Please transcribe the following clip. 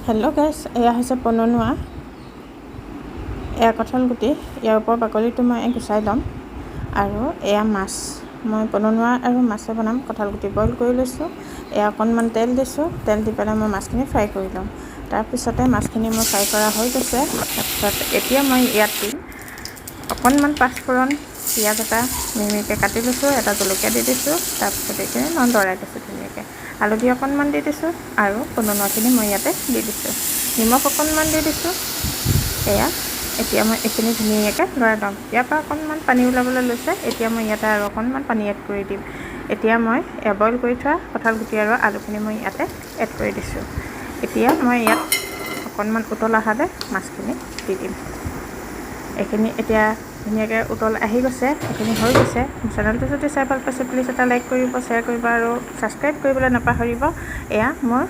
Hello' গাইছ, এয়া হৈছে পননুৱা। এয়া কঁঠাল গুটি, ইয়াৰ ওপৰৰ বাকলিটো মই গুচাই ল'ম। আৰু এয়া মাছ, মই পননুৱা আৰু মাছে বনাম। কঁঠাল গুটি বইল কৰি লৈছোঁ। এয়া অকণমান তেল দিছোঁ, তেল দি পেলাই মই মাছখিনি ফ্ৰাই কৰি ল'ম। তাৰপিছতে মাছখিনি মোৰ ফ্ৰাই কৰা হৈ গৈছে। তাৰপিছত এতিয়া মই ইয়াত দিম অকণমান পাঁচফোৰণ, পিঁয়াজ এটা মিহিকৈ কাটি লৈছোঁ, এটা জলকীয়া দি দিছোঁ। তাৰপিছত এইখিনি মই লৰাই দিছোঁ ধুনীয়াকৈ। হালধি অকণমান দি দিছোঁ আৰু পননুৱাখিনি মই ইয়াতে দি দিছোঁ। নিমখ অকণমান দি দিছোঁ। এতিয়া মই এইখিনি ধুনীয়াকৈ লৰাই ল'ম। ইয়াৰ পৰা অকণমান পানী ওলাবলৈ লৈছে। এতিয়া মই ইয়াতে আৰু অকণমান পানী এড কৰি দিম। এতিয়া মই বইল কৰি থোৱা কঁঠাল গুটি আৰু আলুখিনি মই ইয়াতে এড কৰি দিছোঁ। এতিয়া মই ইয়াত অকণমান উতল অহালৈ মাছখিনি দি দিম। এইখিনি এতিয়া ধুনীয়াকৈ উতল আহি গৈছে, এইখিনি হৈ গৈছে। চেনেলটো যদি চাই ভাল পাইছে প্লিজ এটা লাইক কৰিব, শ্বেয়াৰ কৰিব আৰু ছাবস্ক্ৰাইব কৰিবলৈ নাপাহৰিব। এয়া মোৰ